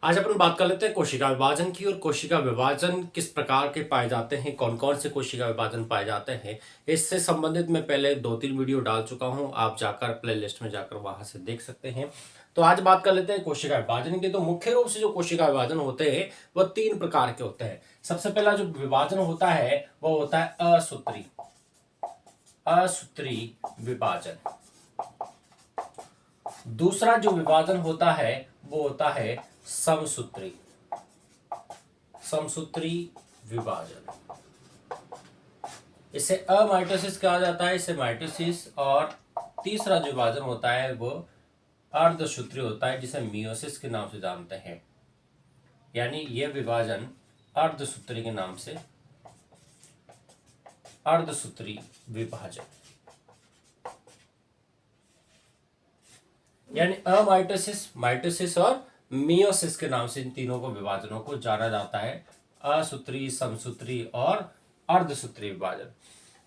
आज अपन बात कर लेते हैं कोशिका विभाजन की। और कोशिका विभाजन किस प्रकार के पाए जाते हैं, कौन कौन से कोशिका विभाजन पाए जाते हैं, इससे संबंधित मैं पहले 2-3 वीडियो डाल चुका हूं। आप जाकर प्लेलिस्ट में जाकर वहां से देख सकते हैं। तो आज बात कर लेते हैं कोशिका विभाजन की। तो मुख्य रूप से जो कोशिका विभाजन होते हैं वह 3 प्रकार के होते हैं। सबसे पहला जो विभाजन होता है वह होता है असूत्री असूत्री विभाजन। दूसरा जो विभाजन होता है वो होता है समसूत्री समसूत्री विभाजन। इसे अमाइटोसिस कहा जाता है, इसे माइटोसिस। और तीसरा जो विभाजन होता है वो अर्धसूत्री होता है, जिसे मियोसिस के नाम से जानते हैं। यानी यह विभाजन अर्धसूत्री के नाम से अर्धसूत्री विभाजन, यानी अमाइटोसिस, माइटोसिस और मियोसिस के नाम से इन तीनों को विभाजनों को जाना जाता है। असूत्री, समसूत्री और अर्धसूत्री विभाजन।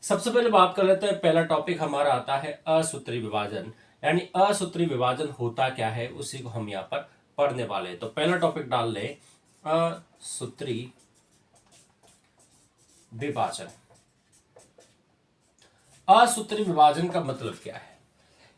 सबसे पहले बात कर लेते हैं, पहला टॉपिक हमारा आता है असूत्री विभाजन। यानी असूत्री विभाजन होता क्या है उसी को हम यहाँ पर पढ़ने वाले हैं। तो पहला टॉपिक डाल ले, असूत्री विभाजन। असूत्री विभाजन का मतलब क्या है?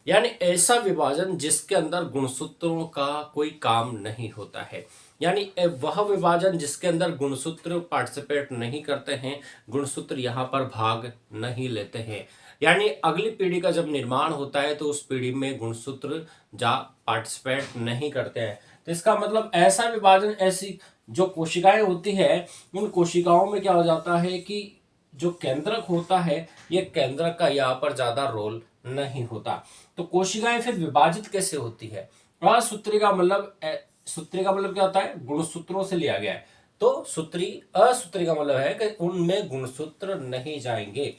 यानी ऐसा विभाजन जिसके अंदर गुणसूत्रों का कोई काम नहीं होता है। यानी वह विभाजन जिसके अंदर गुणसूत्र पार्टिसिपेट नहीं करते हैं, गुणसूत्र यहाँ पर भाग नहीं लेते हैं। यानी अगली पीढ़ी का जब निर्माण होता है तो उस पीढ़ी में गुणसूत्र जा पार्टिसिपेट नहीं करते हैं। तो इसका मतलब ऐसा विभाजन, ऐसी जो कोशिकाएं होती है उन कोशिकाओं में क्या हो जाता है कि जो केंद्रक होता है, ये केंद्रक का यहाँ पर ज्यादा रोल नहीं होता। तो कोशिकाएं फिर विभाजित कैसे होती है? असूत्री का मतलब, सूत्री का मतलब क्या होता है? गुणसूत्रों से लिया गया है। तो सूत्री, असूत्री का मतलब है कि उनमें गुणसूत्र नहीं जाएंगे।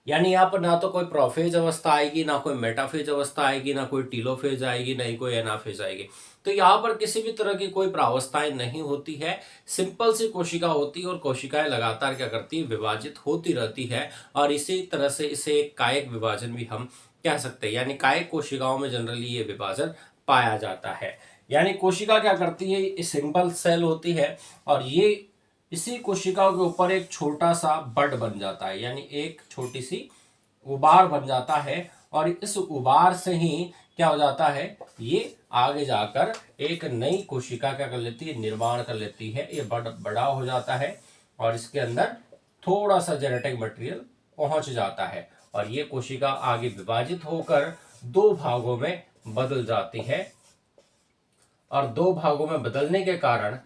यानी यहाँ पर ना तो कोई प्रोफेज अवस्था आएगी, ना कोई मेटाफेज अवस्था आएगी, ना कोई टीलोफेज आएगी, ना ही कोई एनाफेज आएगी। तो यहाँ पर किसी भी तरह की कोई प्रावस्थाएं नहीं होती है। सिंपल सी कोशिका होती है और कोशिकाएं लगातार क्या करती है? विभाजित होती रहती है। और इसी तरह से इसे एक कायिक विभाजन भी हम कह सकते हैं। यानी कायिक कोशिकाओं में जनरली ये विभाजन पाया जाता है। यानी कोशिका क्या करती है? सिंपल सेल होती है और ये इसी कोशिकाओं के ऊपर एक छोटा सा बड बन जाता है, यानी एक छोटी सी उबार बन जाता है। और इस उबार से ही क्या हो जाता है? ये आगे जाकर एक नई कोशिका क्या कर लेती है? निर्माण कर लेती है। ये बड़ा हो जाता है और इसके अंदर थोड़ा सा जेनेटिक मटेरियल पहुंच जाता है और ये कोशिका आगे विभाजित होकर 2 भागों में बदल जाती है। और 2 भागों में बदलने के कारण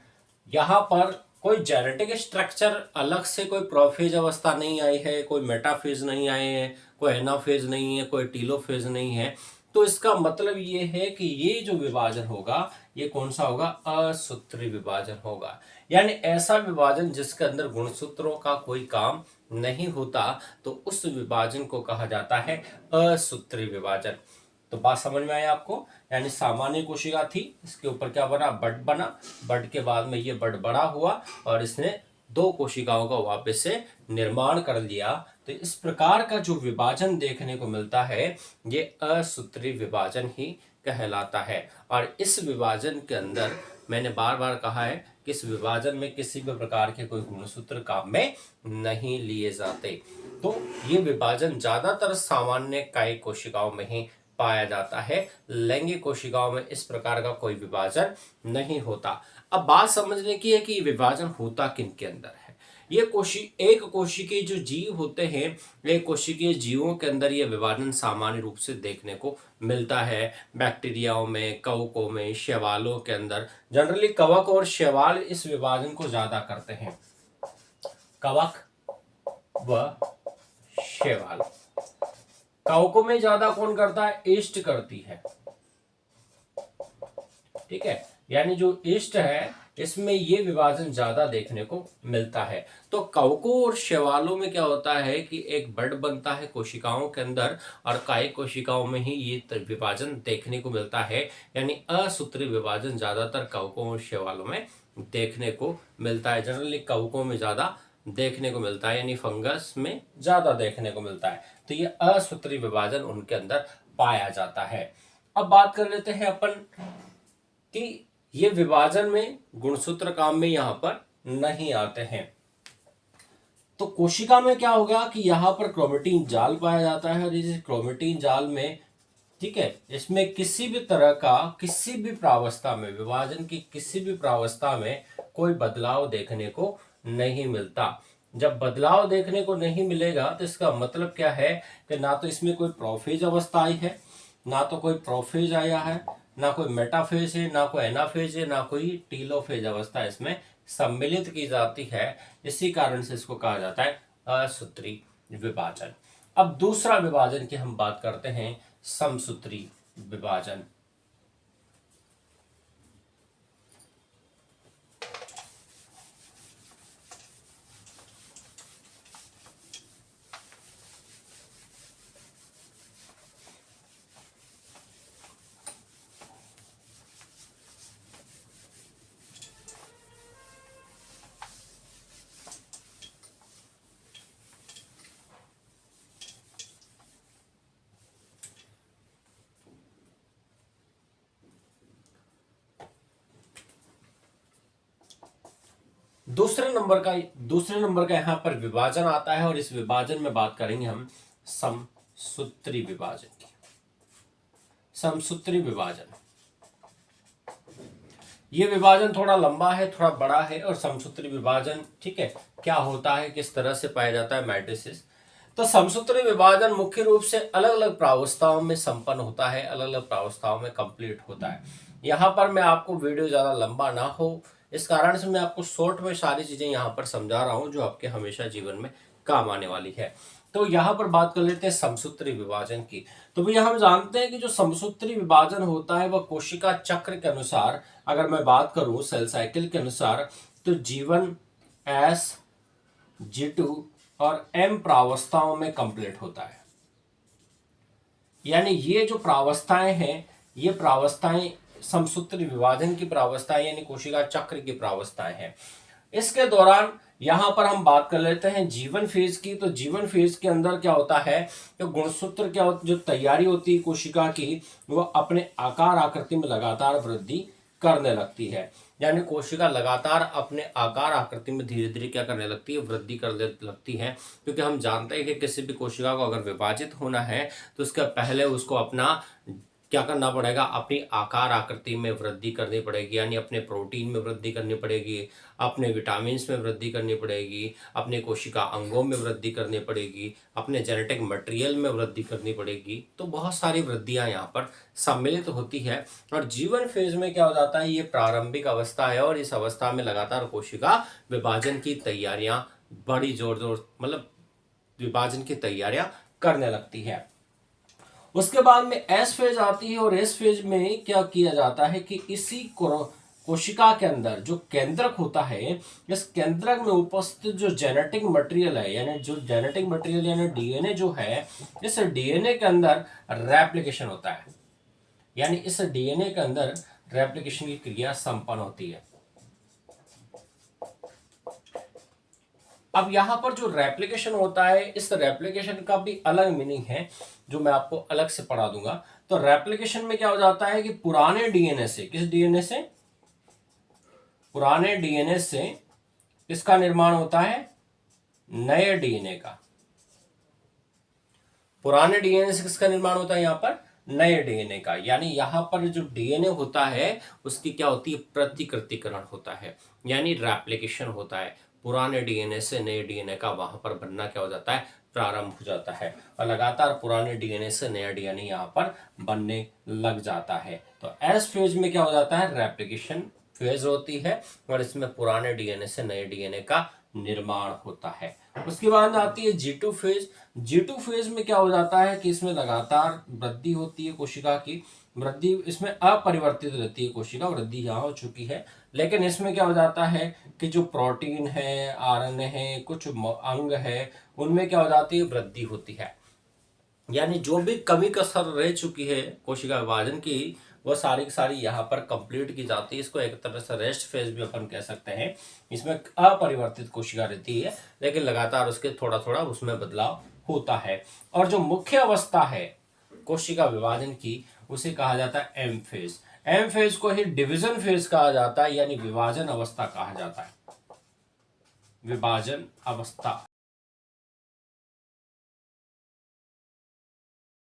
यहाँ पर कोई जेनेटिक स्ट्रक्चर अलग से, कोई प्रोफेज अवस्था नहीं आई है, कोई मेटाफेज नहीं आए हैं, कोई एनाफेज नहीं है, कोई टीलोफेज नहीं है। तो इसका मतलब ये है कि ये जो विभाजन होगा ये कौन सा होगा? असूत्री विभाजन होगा। यानी ऐसा विभाजन जिसके अंदर गुणसूत्रों का कोई काम नहीं होता, तो उस विभाजन को कहा जाता है असूत्री विभाजन। तो बात समझ में आया आपको? यानी सामान्य कोशिका थी, इसके ऊपर क्या बना? बड बना। बड के बाद में ये बड बड़ा हुआ और इसने 2 कोशिकाओं का वापस से निर्माण कर लिया। तो इस प्रकार का जो विभाजन देखने को मिलता है ये असूत्री विभाजन ही कहलाता है। और इस विभाजन के अंदर मैंने बार बार कहा है कि इस विभाजन में किसी भी प्रकार के कोई गुणसूत्र काम में नहीं लिए जाते। तो ये विभाजन ज्यादातर सामान्य कायिक कोशिकाओं में ही पाया जाता है। लैंगिक कोशिकाओं में इस प्रकार का कोई विभाजन नहीं होता। अब बात समझने की है कि विभाजन होता किन के अंदर है। ये एक कोशिकीय जो जीव होते हैं, एक कोशिकीय जीवों के अंदर ये विभाजन सामान्य रूप से देखने को मिलता है। बैक्टीरियाओं में, कवकों में, शैवालों के अंदर जनरली कवक और शैवाल इस विभाजन को ज्यादा करते हैं। कवक व शैवाल। कवकों में ज्यादा कौन करता है? ईस्ट करती है। ठीक है, यानी जो ईस्ट है इसमें ये विभाजन ज्यादा देखने को मिलता है। तो कवकों और शैवालों में क्या होता है कि एक बड बनता है कोशिकाओं के अंदर और कायिक कोशिकाओं में ही ये विभाजन देखने को मिलता है। यानी असूत्री विभाजन ज्यादातर कवकों और शैवालों में देखने को मिलता है। जनरली कवकों में ज्यादा देखने को मिलता है, यानी फंगस में ज्यादा देखने को मिलता है। तो ये असूत्री विभाजन उनके अंदर पाया जाता है। अब बात कर लेते हैं अपन कि ये विभाजन में गुणसूत्र काम में यहां पर नहीं आते हैं। तो कोशिका में क्या होगा कि यहाँ पर क्रोमेटिन जाल पाया जाता है और इस क्रोमेटिन जाल में, ठीक है, इसमें किसी भी तरह का किसी भी प्रावस्था में, विभाजन की किसी भी प्रावस्था में कोई बदलाव देखने को नहीं मिलता। जब बदलाव देखने को नहीं मिलेगा तो इसका मतलब क्या है कि ना तो इसमें कोई प्रोफेज अवस्था आई है, ना तो कोई प्रोफेज आया है, ना कोई मेटाफेज है, ना कोई एनाफेज है, ना कोई टीलोफेज अवस्था इसमें सम्मिलित की जाती है। इसी कारण से इसको कहा जाता है असूत्री विभाजन। अब दूसरा विभाजन की हम बात करते हैं, समसूत्री विभाजन। दूसरे नंबर का यहां पर विभाजन आता है और इस विभाजन में बात करेंगे हम समसूत्री विभाजन की। समसूत्री विभाजन, ये विभाजन थोड़ा लंबा है, थोड़ा बड़ा है। और समसूत्री विभाजन, ठीक है, क्या होता है, किस तरह से पाया जाता है, मैट्रिसेस। तो समसूत्री विभाजन मुख्य रूप से अलग अलग प्रावस्थाओं में संपन्न होता है, अलग अलग प्रावस्थाओं में कंप्लीट होता है। यहाँ पर मैं आपको वीडियो ज्यादा लंबा ना हो इस कारण से मैं आपको शॉर्ट में सारी चीजें यहाँ पर समझा रहा हूँ जो आपके हमेशा जीवन में काम आने वाली है। तो यहाँ पर बात कर लेते हैं समसूत्री विभाजन की। तो भैया हम जानते हैं कि जो समसूत्री विभाजन होता है वह कोशिका चक्र के अनुसार, अगर मैं बात करूं सेल साइकिल के अनुसार, तो G1, S, G2 और M प्रावस्थाओं में कंप्लीट होता है। यानी ये जो प्रावस्थाएं हैं, ये प्रावस्थाएं समसूत्री विभाजन की प्रावस्थाएं यानी कोशिका चक्र की प्रावस्थाएं हैं। इसके दौरान यहां पर हम बात कर लेते हैं जीवन फेज की। तो जीवन फेज के अंदर क्या होता है, तो गुणसूत्र क्या होता है, जो तैयारी होती है कोशिका की, वो अपने आकार आकृति में लगातार वृद्धि करने लगती है। यानी कोशिका लगातार अपने आकार आकृति में धीरे धीरे क्या करने लगती है, वृद्धि करने लगती है। क्योंकि हम जानते हैं कि किसी भी कोशिका को अगर विभाजित होना है तो उसके पहले उसको अपना क्या करना पड़ेगा, अपनी आकार आकृति में वृद्धि करनी पड़ेगी। यानी अपने प्रोटीन में वृद्धि करनी पड़ेगी, अपने विटामिन में वृद्धि करनी पड़ेगी, अपने कोशिका अंगों में वृद्धि करनी पड़ेगी, अपने जेनेटिक मटेरियल में वृद्धि करनी पड़ेगी। तो बहुत सारी वृद्धियां यहाँ पर सम्मिलित होती है। और जीवन फेज में क्या हो जाता है, ये प्रारंभिक अवस्था है और इस अवस्था में लगातार कोशिका विभाजन की तैयारियां बड़ी जोर मतलब विभाजन की तैयारियां करने लगती है। उसके बाद में एस फेज आती है और एस फेज में क्या किया जाता है कि इसी कोशिका के अंदर जो केंद्रक होता है, इस केंद्रक में उपस्थित जो जेनेटिक मटेरियल है, यानी जो जेनेटिक मटेरियल यानी डीएनए जो है, इस डीएनए के अंदर रेप्लिकेशन होता है। यानी इस डीएनए के अंदर रेप्लिकेशन की क्रिया संपन्न होती है। अब यहां पर जो रेप्लिकेशन होता है, इस रेप्लिकेशन का भी अलग मीनिंग है जो मैं आपको अलग से पढ़ा दूंगा। तो रेप्लिकेशन में क्या हो जाता है कि पुराने डीएनए से, किस डीएनए से, पुराने डीएनए से किसका निर्माण होता है, नए डीएनए का। पुराने डीएनए से किसका निर्माण होता है, यहां पर नए डीएनए का। यानी यहां पर जो डीएनए होता है उसकी क्या होती है, प्रतिकृतिकरण होता है, यानी रेप्लिकेशन होता है। पुराने डीएनए से नए डीएनए का वहां पर बनना क्या हो जाता है, प्रारंभ हो जाता है। और लगातार पुराने डीएनए से नया डीएनए यहाँ पर बनने लग जाता है। तो एस फेज में क्या हो जाता है, रेप्लिकेशन फेज होती है और इसमें पुराने डीएनए से नए डीएनए का निर्माण होता है। उसके बाद आती है G2 फेज। G2 फेज में क्या हो जाता है कि इसमें लगातार वृद्धि होती है कोशिका की। वृद्धि इसमें अपरिवर्तित रहती है कोशिका, वृद्धि यहाँ हो चुकी है, लेकिन इसमें क्या हो जाता है कि जो प्रोटीन है, आरएनए है, कुछ अंग है, उनमें क्या हो जाती है, वृद्धि होती है। यानी जो भी कमी कसर रह चुकी है कोशिका विभाजन की, वो सारी की सारी यहाँ पर कंप्लीट की जाती है। इसको एक तरह से रेस्ट फेज भी अपन कह सकते हैं। इसमें अपरिवर्तित कोशिका रहती है लेकिन लगातार उसके थोड़ा थोड़ा उसमें बदलाव होता है। और जो मुख्य अवस्था है कोशिका विभाजन की, उसे कहा जाता है एम फेज। एम फेज को ही डिवीजन फेज कहा जाता है, यानी विभाजन अवस्था कहा जाता है, विभाजन अवस्था।